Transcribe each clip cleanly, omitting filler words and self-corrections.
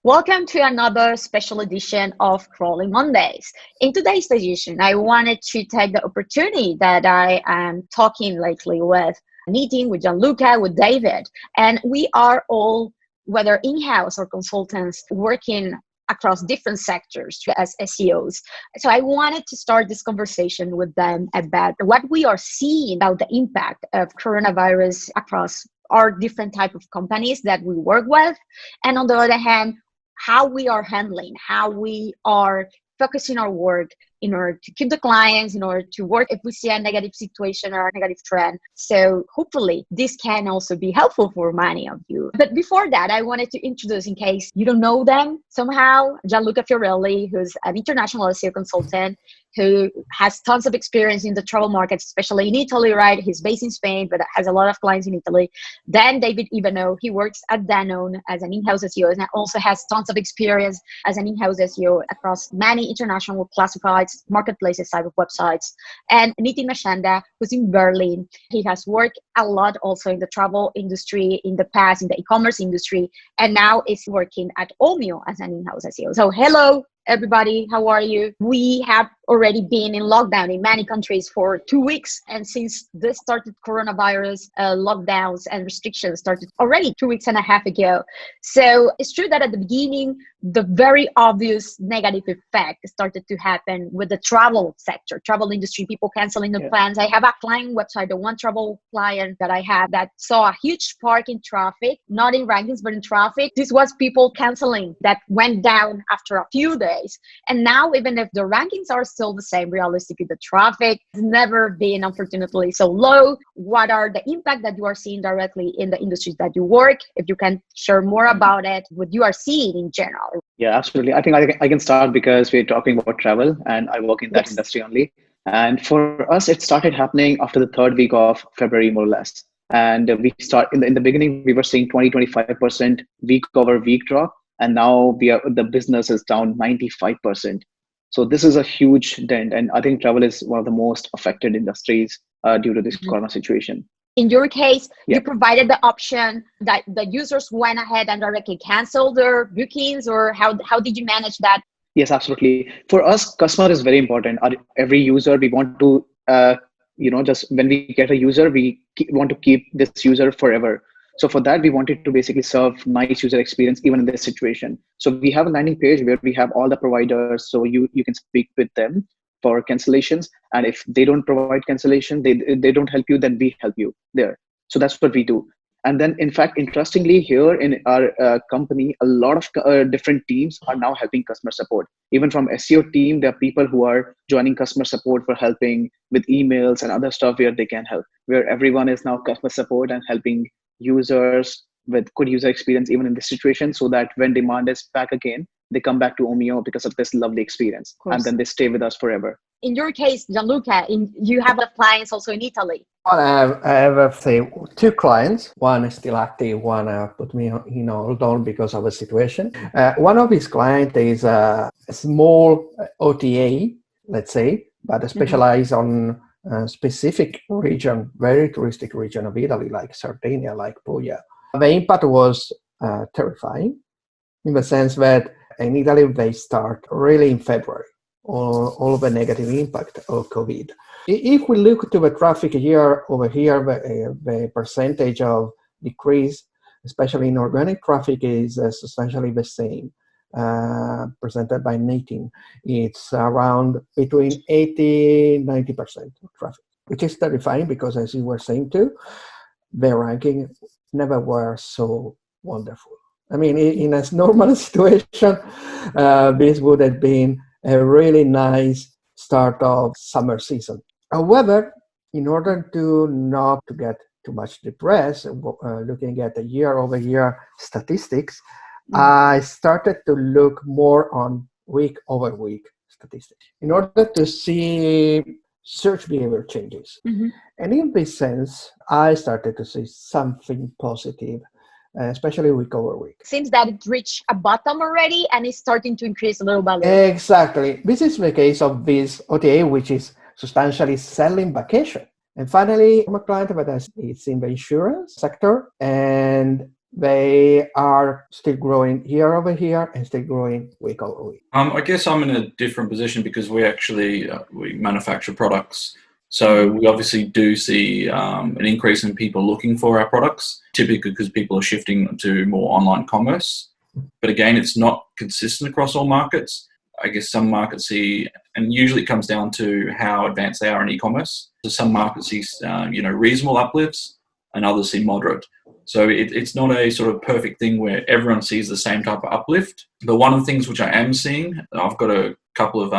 Welcome to another special edition of Crawling Mondays. In today's edition, I wanted to take the opportunity that I am talking lately with Nitin, with Gianluca, with David, and we are all, whether in-house or consultants, working across different sectors as SEOs. So I wanted to start this conversation with them about what we are seeing about the impact of coronavirus across our different type of companies that we work with. And on the other hand, how we are handling, how we are focusing our work in order to keep the clients, in order to work if we see a negative situation or a negative trend. So hopefully this can also be helpful for many of you. But before that, I wanted to introduce, in case you don't know them somehow, Gianluca Fiorelli, who's an international SEO consultant, who has tons of experience in the travel market, especially in Italy, right? He's based in Spain, but has a lot of clients in Italy. Then David Iwanow, he works at Danone as an in-house SEO and also has tons of experience as an in-house SEO across many international classifieds, marketplaces type of websites. And Nitin Machanda, who's in Berlin. He has worked a lot also in the travel industry in the past, in the e-commerce industry, and now is working at Omio as an in-house SEO. So hello, everybody, how are you? We have already been in lockdown in many countries for 2 weeks. And since this started, coronavirus lockdowns and restrictions started already 2.5 weeks ago. So it's true that at the beginning, the very obvious negative effect started to happen with the travel sector, travel industry, people canceling the plans. I have a client website, the one travel client that I have that saw a huge spark in traffic, not in rankings, but in traffic. This was people canceling that went down after a few days. And now, even if the rankings are still the same, realistically, the traffic has never been, unfortunately, so low. What are the impact that you are seeing directly in the industries that you work? If you can share more about it, what you are seeing in general. Yeah, absolutely. I think I can start because we're talking about travel and I work in that industry only. And for us, it started happening after the third week of February, more or less. And we start in the beginning, we were seeing 25% week over week drop. And now the business is down 95%. So this is a huge dent. And I think travel is one of the most affected industries due to this corona situation. In your case, you provided the option that the users went ahead and directly canceled their bookings, or how did you manage that? Yes, absolutely. For us, customer is very important. Every user, we want to, just when we get a user, we want to keep this user forever. So for that, we wanted to basically serve nice user experience, even in this situation. So we have a landing page where we have all the providers. So you can speak with them for cancellations. And if they don't provide cancellation, they don't help you, then we help you there. So that's what we do. And then, in fact, interestingly, here in our company, a lot of different teams are now helping customer support. Even from SEO team, there are people who are joining customer support for helping with emails and other stuff where they can help, where everyone is now customer support and helping users with good user experience, even in this situation, so that when demand is back again, they come back to Omio because of this lovely experience. And then they stay with us forever. In your case, Gianluca, you have clients also in Italy. I have say 2 clients. One is still active. One put me in hold on because of a situation. One of his clients is a small OTA, let's say, but specialized on a specific region, very touristic region of Italy, like Sardinia, like Puglia. The impact was terrifying in the sense that in Italy they start really in February. All of the negative impact of COVID. If we look to the traffic year over here, the percentage of decrease, especially in organic traffic, is substantially the same, presented by Nitin. It's around between 80-90% of traffic, which is terrifying because, as you were saying too, the ranking never were so wonderful. I mean, in a normal situation, this would have been a really nice start of summer season. However, in order to not to get too much depressed, looking at the year-over-year statistics, I started to look more on week-over-week statistics in order to see search behavior changes. And in this sense, I started to see something positive, especially week over week. Seems that it reached a bottom already and it's starting to increase a little by little. Exactly. This is the case of this OTA, which is substantially selling vacation. And finally, I'm a client that is in the insurance sector, and they are still growing year over year and still growing week over week. I guess I'm in a different position because we actually we manufacture products. So we obviously do see an increase in people looking for our products, typically because people are shifting to more online commerce. But again, it's not consistent across all markets. I guess some markets see, and usually it comes down to how advanced they are in e-commerce. So some markets see, reasonable uplifts, and others see moderate. So it's not a sort of perfect thing where everyone sees the same type of uplift. But one of the things which I am seeing, I've got a couple of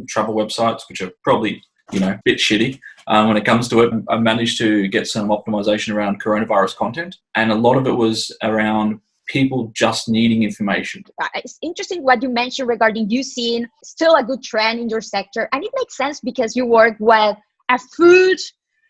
travel websites which are probably a bit shitty when it comes to it. I managed to get some optimization around coronavirus content, and a lot of it was around people just needing information. It's interesting what you mentioned regarding you seeing still a good trend in your sector. And it makes sense because you work with a food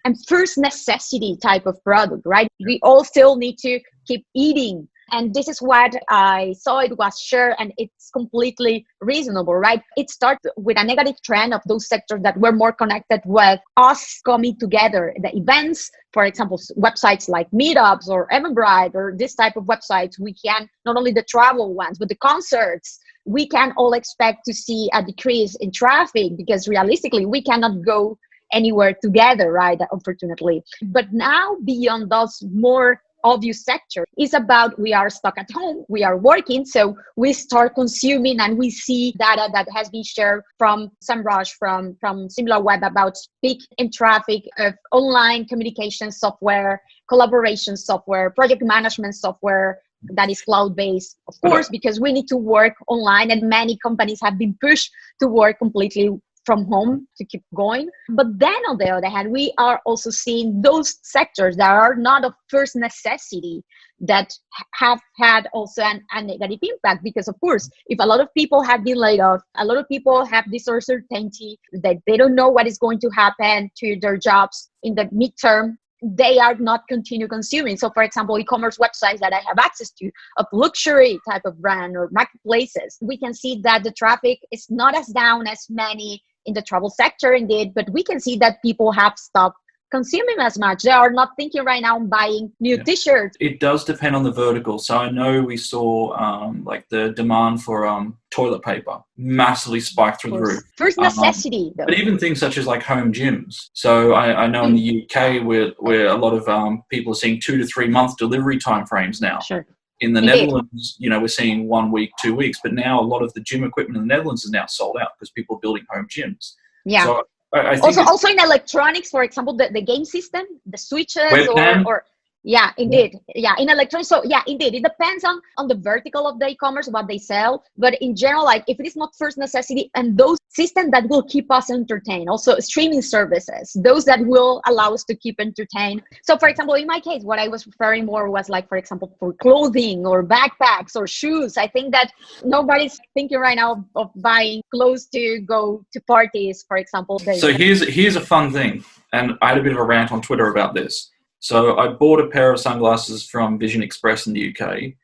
and first necessity type of product, right? We all still need to keep eating. And this is what I saw it was shared, and it's completely reasonable, right? It started with a negative trend of those sectors that were more connected with us coming together. The events, for example, websites like Meetups or Eventbrite or this type of websites, we can, not only the travel ones, but the concerts, we can all expect to see a decrease in traffic because realistically, we cannot go anywhere together, right? Unfortunately. But now beyond those more obvious sector is about we are stuck at home, we are working, so we start consuming, and we see data that has been shared from SEMrush, from SimilarWeb about peak in traffic of online communication software, collaboration software, project management software that is cloud-based, of course, because we need to work online, and many companies have been pushed to work completely from home to keep going. But then on the other hand, we are also seeing those sectors that are not of first necessity that have had also a negative impact because, of course, if a lot of people have been laid off, a lot of people have this uncertainty that they don't know what is going to happen to their jobs in the midterm, they are not continue consuming. So for example, e-commerce websites that I have access to of luxury type of brand or marketplaces, we can see that the traffic is not as down as many in the travel sector indeed, but we can see that people have stopped consuming as much. They are not thinking right now on buying new t-shirts. It does depend on the vertical. So I know we saw like the demand for toilet paper massively spike through the roof. First necessity though. But even things such as like home gyms. So I know in the UK where a lot of people are seeing 2 to 3 month delivery time frames now. Sure. In the Netherlands, we're seeing 1 week, 2 weeks, but now a lot of the gym equipment in the Netherlands is now sold out because people are building home gyms. Yeah. So I think also in electronics, for example, the game system, the switches or yeah, indeed. Yeah, in electronics. So yeah, indeed, it depends on the vertical of the e-commerce, what they sell. But in general, like if it is not first necessity, and those systems that will keep us entertained, also streaming services, those that will allow us to keep entertained. So for example, in my case, what I was referring more was like, for example, for clothing or backpacks or shoes. I think that nobody's thinking right now of buying clothes to go to parties, for example. So here's a fun thing. And I had a bit of a rant on Twitter about this. So I bought a pair of sunglasses from Vision Express in the UK,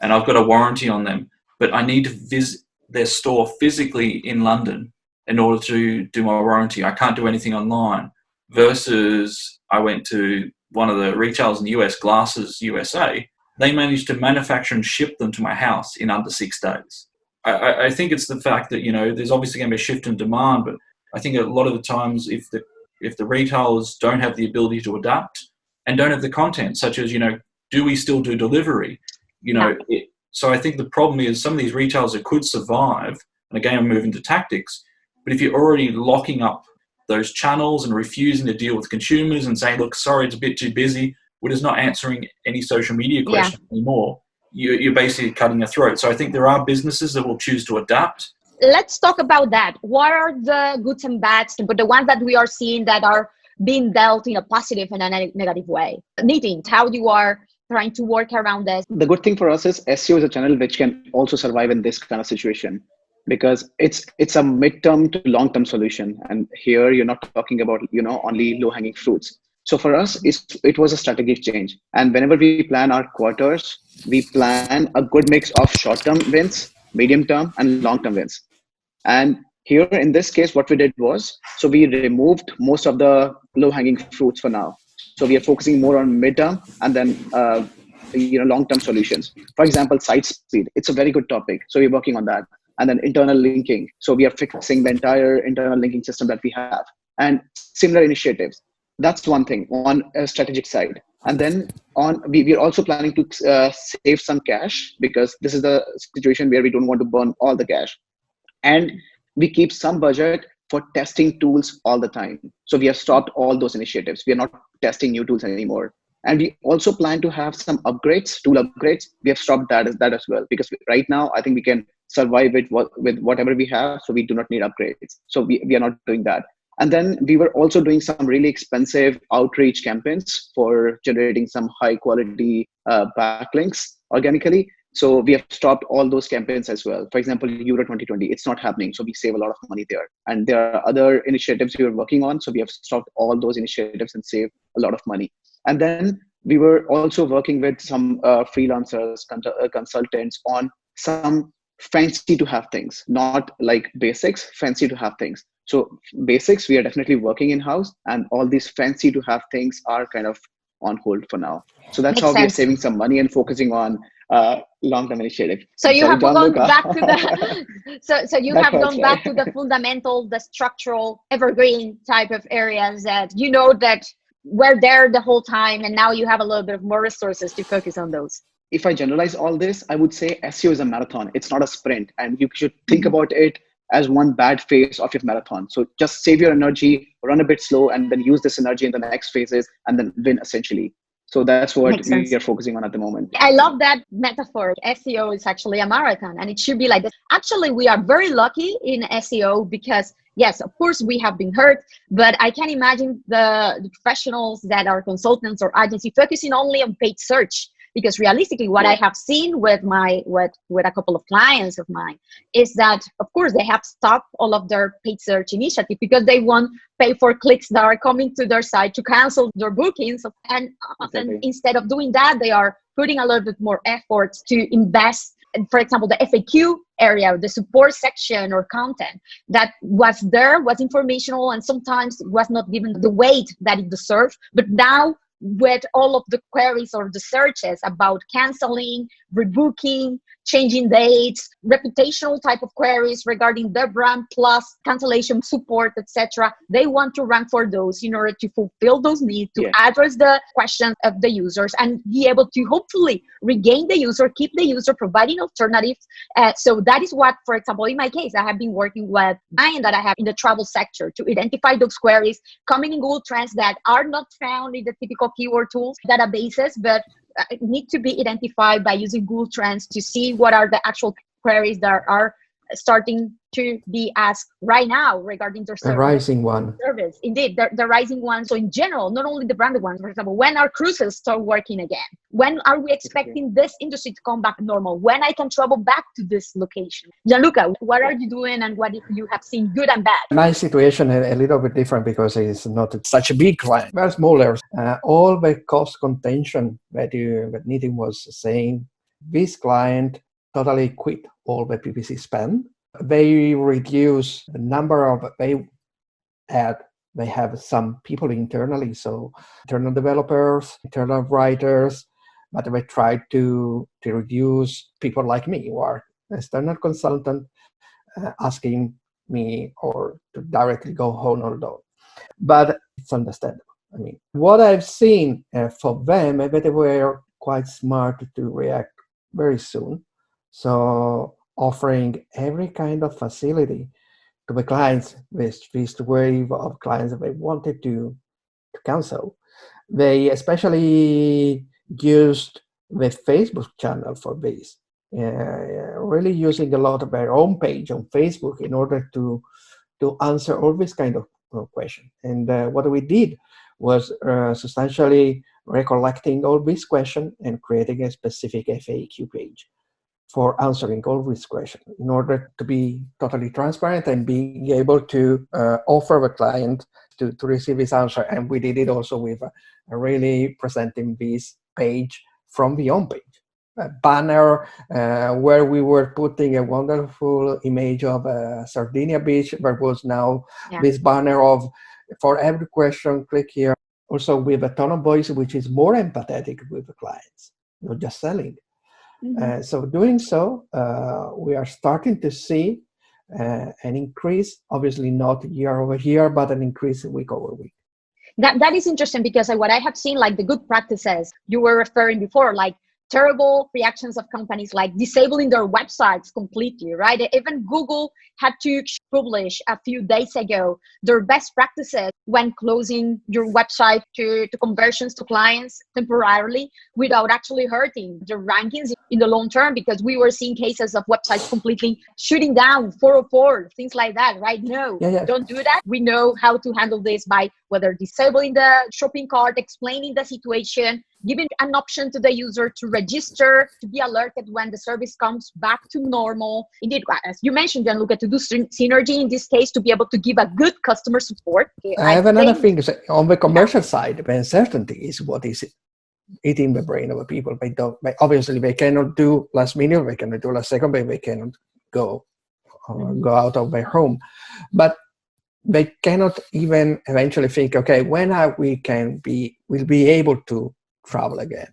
and I've got a warranty on them, but I need to visit their store physically in London in order to do my warranty. I can't do anything online. Versus I went to one of the retailers in the US, Glasses USA. They managed to manufacture and ship them to my house in under 6 days. I think it's the fact that, there's obviously going to be a shift in demand, but I think a lot of the times if the retailers don't have the ability to adapt, and don't have the content, such as, do we still do delivery? So I think the problem is some of these retailers that could survive, and again, I'm moving to tactics, but if you're already locking up those channels and refusing to deal with consumers and saying, look, sorry, it's a bit too busy, we're just not answering any social media questions anymore, you're basically cutting your throat. So I think there are businesses that will choose to adapt. Let's talk about that. What are the goods and bads, but the ones that we are seeing that are being dealt in a positive and a negative way? Nitin, how you are trying to work around this? The good thing for us is SEO is a channel which can also survive in this kind of situation because it's a midterm to long-term solution. And here you're not talking about, only low-hanging fruits. So for us, it was a strategic change. And whenever we plan our quarters, we plan a good mix of short-term wins, medium-term, and long-term wins. And here in this case, what we did was, so we removed most of the low-hanging fruits for now. So we are focusing more on midterm and then long-term solutions. For example, site speed. It's a very good topic. So we're working on that. And then internal linking. So we are fixing the entire internal linking system that we have, and similar initiatives. That's one thing on a strategic side. And then we're also planning to save some cash, because this is the situation where we don't want to burn all the cash. And we keep some budget for testing tools all the time. So we have stopped all those initiatives. We are not testing new tools anymore. And we also plan to have some upgrades, tool upgrades. We have stopped that as well, because right now I think we can survive with whatever we have. So we do not need upgrades. So we are not doing that. And then we were also doing some really expensive outreach campaigns for generating some high quality backlinks organically. So we have stopped all those campaigns as well. For example, Euro 2020, it's not happening. So we save a lot of money there. And there are other initiatives we are working on. So we have stopped all those initiatives and saved a lot of money. And then we were also working with some freelancers, consultants on some fancy to have things, not like basics, fancy to have things. So basics, we are definitely working in-house, and all these fancy to have things are kind of on hold for now. So that's how we are saving some money and focusing on long-term initiative. So you have gone back to the so you have gone back to the fundamental, the structural, evergreen type of areas that you know that were there the whole time, and now you have a little bit of more resources to focus on those. If I generalize all this, I would say SEO is a marathon. It's not a sprint, and you should think about it as one bad phase of your marathon. So just save your energy, run a bit slow, and then use this energy in the next phases, and then win essentially. So that's what we are focusing on at the moment. I love that metaphor. SEO is actually a marathon, and it should be like this. Actually, we are very lucky in SEO because, yes, of course, we have been hurt, but I can imagine the professionals that are consultants or agency focusing only on paid search. Because realistically, what I have seen with a couple of clients of mine is that, of course, they have stopped all of their paid search initiative because they want pay for clicks that are coming to their site to cancel their bookings. And instead of doing that, they are putting a little bit more efforts to invest. For example, the FAQ area, the support section or content that was there, was informational, and sometimes was not given the weight that it deserved. But now, with all of the queries or the searches about canceling, rebooking, changing dates, reputational type of queries regarding the brand plus cancellation support, etc. They want to rank for those in order to fulfill those needs, to address the questions of the users and be able to hopefully regain the user, keep the user, providing alternatives. So that is what, for example, in my case, I have been working with clients that I have in the travel sector to identify those queries coming in Google Trends that are not found in the typical keyword tools databases, but need to be identified by using Google Trends to see what are the actual queries that are starting to be asked right now regarding their service. The rising one. Service. Indeed, the rising one. So in general, not only the branded ones, for example, when are cruises start working again? When are we expecting this industry to come back normal? When I can travel back to this location? Gianluca, what are you doing and what you have seen good and bad? My situation is a little bit different because it's not such a big client, very smaller. All the cost contention that Nitin was saying, this client totally quit all the PPC spend. They reduce the number of, they have some people internally, so internal developers, internal writers, but they try to reduce people like me who are external consultant asking me or to directly go home or not. But it's understandable. I mean, what I've seen for them, they were quite smart to react very soon. So offering every kind of facility to the clients with this wave of clients that they wanted to cancel. They especially used the Facebook channel for this, really using a lot of their own page on Facebook in order to answer all this kind of question. And what we did was substantially recollecting all these questions and creating a specific FAQ page for answering all these questions in order to be totally transparent and being able to offer the client to receive this answer. And we did it also with really presenting this page from the home page. A banner where we were putting a wonderful image of Sardinia Beach. There was now this banner of, for every question, click here. Also with a tone of voice which is more empathetic with the clients. not just selling. Mhm. So doing so, we are starting to see an increase, obviously not year over year, but an increase week over week. That is interesting because what I have seen, like the good practices you were referring before, like terrible reactions of companies like disabling their websites completely, right? Even Google had to publish a few days ago their best practices when closing your website to conversions to clients temporarily without actually hurting the rankings in the long term, because we were seeing cases of websites completely shutting down 404, things like that, right? No, Yeah. don't do that. We know how to handle this by whether disabling the shopping cart, explaining the situation, giving an option to the user to register, to be alerted when the service comes back to normal. Indeed, as you mentioned, Gianluca, to do synergy in this case, to be able to give a good customer support. I I have another think, thing to say. On the commercial side, the uncertainty is what is eating the brain of the people. Obviously, they cannot do last minute, they cannot do last second, but they cannot go out of their home. But they cannot even eventually think, okay, when we'll be able to travel again.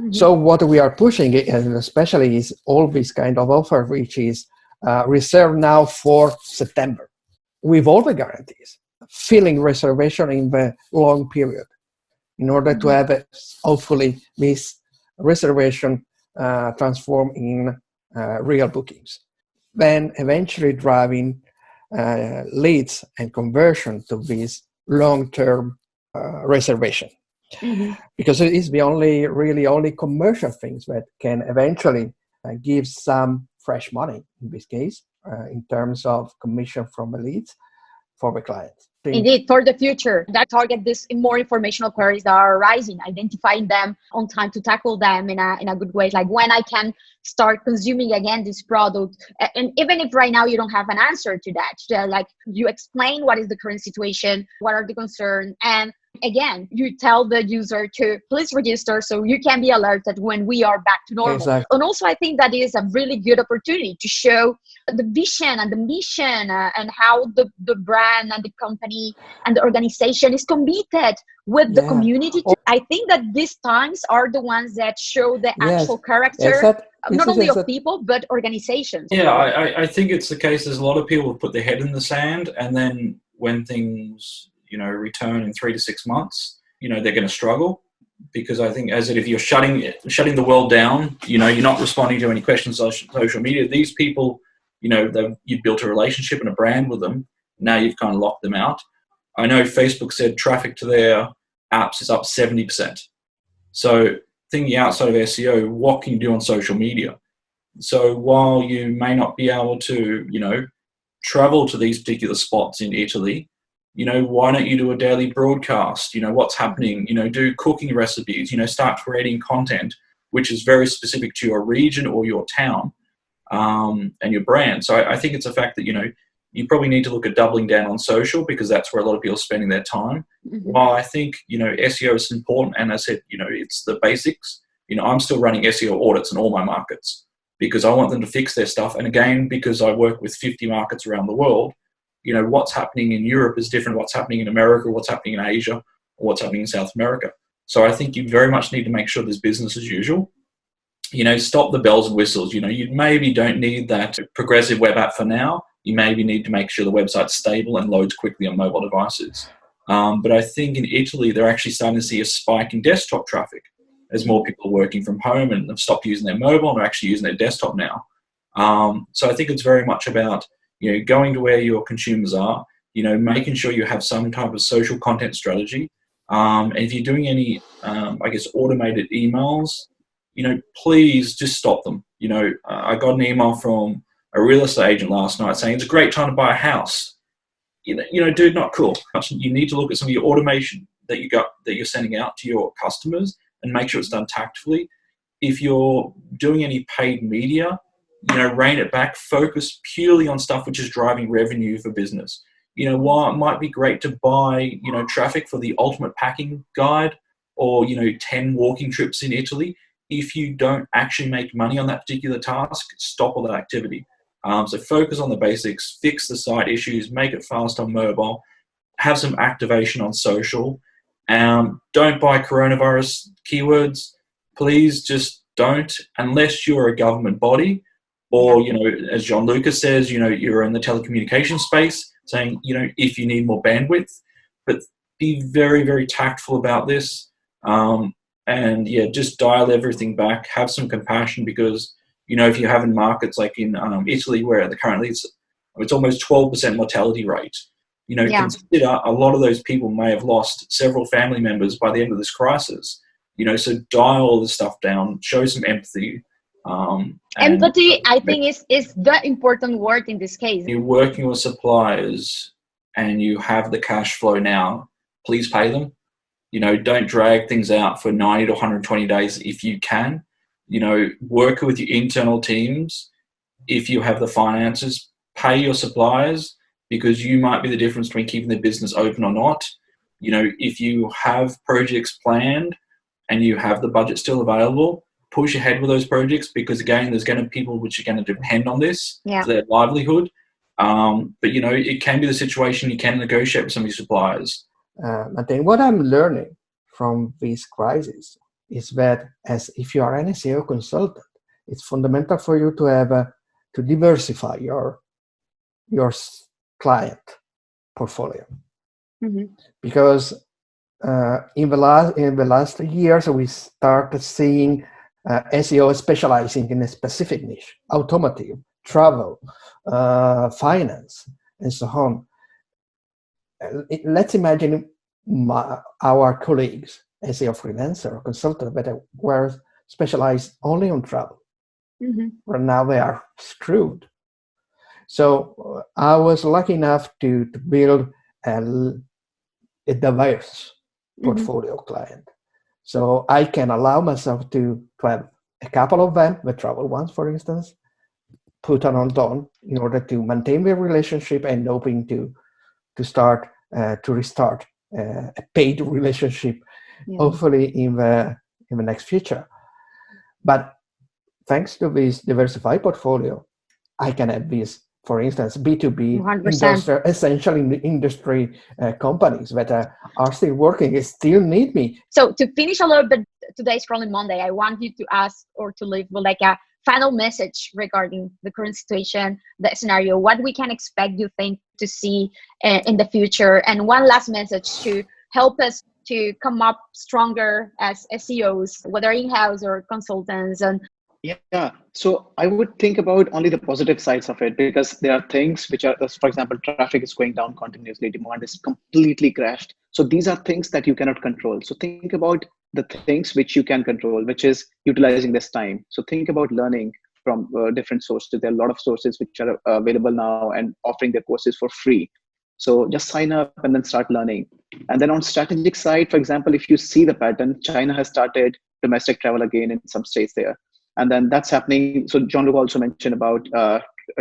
Mhm. So what we are pushing, and especially, is all this kind of offer, which is reserved now for September, with all the guarantees, filling reservation in the long period, in order to have hopefully this reservation transform in real bookings. Then eventually driving leads and conversion to this long-term reservation. Mhm. Because it is the only commercial things that can eventually give some fresh money, in this case, in terms of commission from the leads for the clients. Indeed, for the future, that target this more informational queries that are arising, identifying them on time to tackle them in a good way. Like when I can start consuming again this product, and even if right now you don't have an answer to that, like you explain what is the current situation, what are the concerns, and again, you tell the user to please register so you can be alerted when we are back to normal. Exactly. And also, I think that is a really good opportunity to show the vision and the mission and how the brand and the company and the organization is committed with the community. I think that these times are the ones that show the actual character, not only of people, but organizations. Yeah, I think it's the case. There's a lot of people who put their head in the sand, and then when things, return in 3 to 6 months, they're going to struggle. Because I think, as if you're shutting the world down, you're not responding to any questions on social media. These people, you've built a relationship and a brand with them. Now you've kind of locked them out. I know Facebook said traffic to their apps is up 70%. So thinking outside of SEO, what can you do on social media? So while you may not be able to, travel to these particular spots in Italy, why don't you do a daily broadcast? What's happening? Do cooking recipes, start creating content which is very specific to your region or your town and your brand. So I think it's a fact that, you probably need to look at doubling down on social, because that's where a lot of people are spending their time. While I think, SEO is important, and I said, it's the basics. I'm still running SEO audits in all my markets because I want them to fix their stuff. And again, because I work with 50 markets around the world, what's happening in Europe is different. What's happening in America, what's happening in Asia, or what's happening in South America. So I think you very much need to make sure there's business as usual. Stop the bells and whistles. You maybe don't need that progressive web app for now. You maybe need to make sure the website's stable and loads quickly on mobile devices. But I think in Italy, they're actually starting to see a spike in desktop traffic as more people are working from home and have stopped using their mobile and are actually using their desktop now. So I think it's very much about, going to where your consumers are, making sure you have some type of social content strategy. And if you're doing any, automated emails, please just stop them. I got an email from a real estate agent last night saying it's a great time to buy a house. Dude, not cool. You need to look at some of your automation that you're sending out to your customers and make sure it's done tactfully. If you're doing any paid media, rein it back, focus purely on stuff which is driving revenue for business. While it might be great to buy, traffic for the ultimate packing guide or, 10 walking trips in Italy, if you don't actually make money on that particular task, stop all that activity. So focus on the basics, fix the site issues, make it fast on mobile, have some activation on social. Don't buy coronavirus keywords. please just don't, unless you're a government body or, as Gianluca says, you're in the telecommunication space saying, if you need more bandwidth, but be very, very tactful about this. And just dial everything back, have some compassion, because, if you have in markets like in Italy, where currently it's almost 12% mortality rate, consider a lot of those people may have lost several family members by the end of this crisis. So dial all this stuff down, show some empathy. Empathy, I think, is the important word in this case. You're working with suppliers and you have the cash flow now, please pay them. Don't drag things out for 90 to 120 days if you can. Work with your internal teams. If you have the finances, pay your suppliers, because you might be the difference between keeping the business open or not. If you have projects planned and you have the budget still available, push ahead with those projects, because again, there's going to be people which are going to depend on this for their livelihood. But it can be the situation you can negotiate with some of your suppliers. I think what I'm learning from this crisis is that, as if you are an SEO consultant, it's fundamental for you to have to diversify your client portfolio, because in the last years we started seeing SEO specializing in a specific niche: automotive, travel, finance, and so on. Let's imagine our colleagues, SEO freelancer or consultant, that were specialized only on travel. Right now they are screwed. So I was lucky enough to build a diverse portfolio client. So I can allow myself to have a couple of them, the travel ones, for instance, put on in order to maintain the relationship and hoping to restart a paid relationship, hopefully in the next future. But thanks to this diversified portfolio, I can have this, for instance, B2B, essentially industry companies that are still working and still need me. So to finish a little bit today's Scrolling Monday, I want you to ask or to leave with like a final message regarding the current situation, the scenario, what we can expect, you think, to see in the future, and one last message to help us to come up stronger as SEOs, whether in-house or consultants. And so I would think about only the positive sides of it, because there are things which are, for example, traffic is going down continuously, demand is completely crashed. So these are things that you cannot control. So think about the things which you can control, which is utilizing this time. So think about learning from different sources. There are a lot of sources which are available now and offering their courses for free. So just sign up and then start learning. And then on strategic side, for example, if you see the pattern, China has started domestic travel again in some states there. And then that's happening. So Gianluca also mentioned about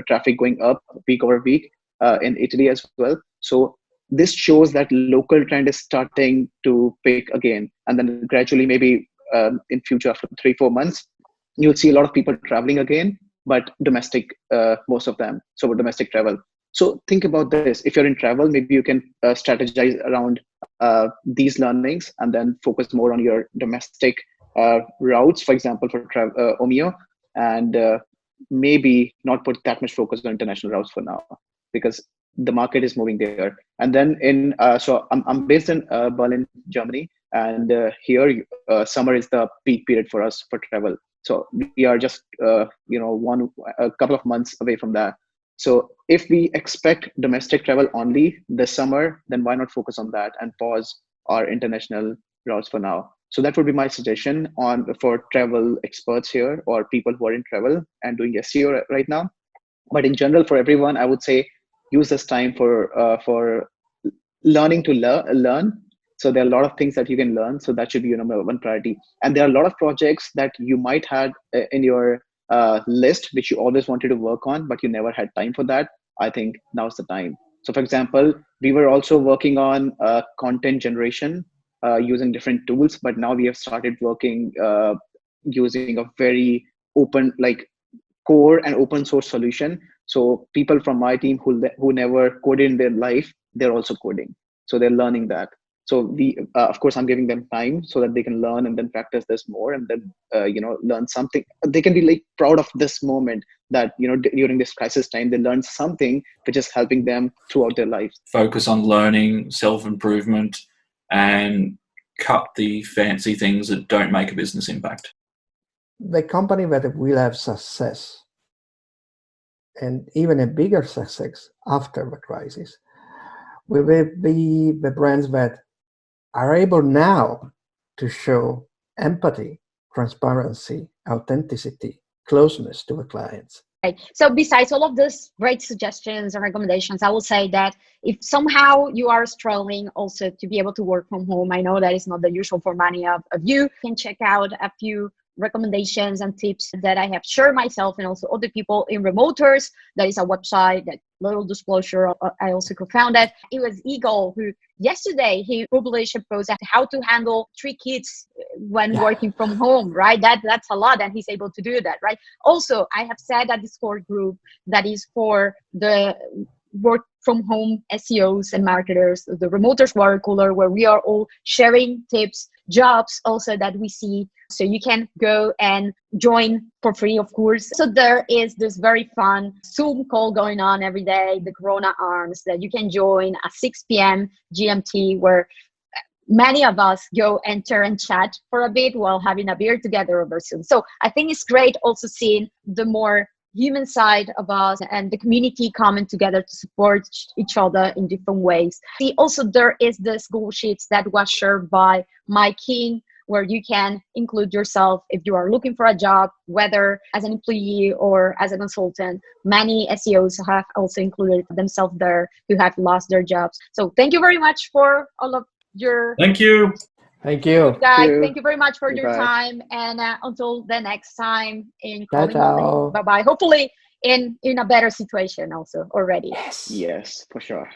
traffic going up week over week in Italy as well. So this shows that local trend is starting to pick again. And then gradually, maybe in future, after 3-4 months, you'll see a lot of people traveling again, but domestic, most of them. So domestic travel. So think about this. If you're in travel, maybe you can strategize around these learnings and then focus more on your domestic routes, for example, for Omio, and maybe not put that much focus on international routes for now, because the market is moving there. And then so I'm based in Berlin, Germany, and here summer is the peak period for us for travel. So we are just a couple of months away from that. So if we expect domestic travel only this summer, then why not focus on that and pause our international routes for now? So that would be my suggestion for travel experts here, or people who are in travel and doing SEO right now. But in general, for everyone, I would say use this time for learning to learn. So there are a lot of things that you can learn. So that should be your number one priority. And there are a lot of projects that you might have in your list, which you always wanted to work on, but you never had time for that. I think now's the time. So for example, we were also working on content generation using different tools, but now we have started working using a very open, like core and open source solution. So people from my team who never coded in their life, they're also coding. So they're learning that. So we, of course, I'm giving them time so that they can learn and then practice this more, and then learn something. They can be like proud of this moment that during this crisis time they learned something which is helping them throughout their lives. Focus on learning, self-improvement, and cut the fancy things that don't make a business impact. The company that will have success, and even a bigger success after the crisis, will be the brands that are able now to show empathy, transparency, authenticity, closeness to the clients. Right. So besides all of these great suggestions and recommendations, I will say that if somehow you are struggling also to be able to work from home, I know that is not the usual for many of you, can check out a few recommendations and tips that I have shared myself and also other people in Remoters. That is a website that, little disclosure, I also co-founded. It was Eagle who yesterday he published a post on how to handle 3 kids when working from home, right? That's a lot, and he's able to do that, right? Also, I have set a Discord group that is for the work from home SEOs and marketers, the Remoters Water Cooler, where we are all sharing tips, jobs also that we see. So you can go and join for free, of course. So there is this very fun Zoom call going on every day, the Corona Arms, that you can join at 6 p.m. GMT, where many of us go enter and chat for a bit while having a beer together over Zoom. So I think it's great also seeing the more human side of us and the community coming together to support each other in different ways. See, also there is this Google Sheets that was shared by Mike King, where you can include yourself if you are looking for a job, whether as an employee or as a consultant. Many SEOs have also included themselves there who have lost their jobs. So thank you very much for all of your... Thank you. Thank you. Guys, thank you very much for your Bye. time. And until the next time in Ciao, Calling Monday. ciao. Bye-bye. Hopefully in a better situation also already. Yes, for sure.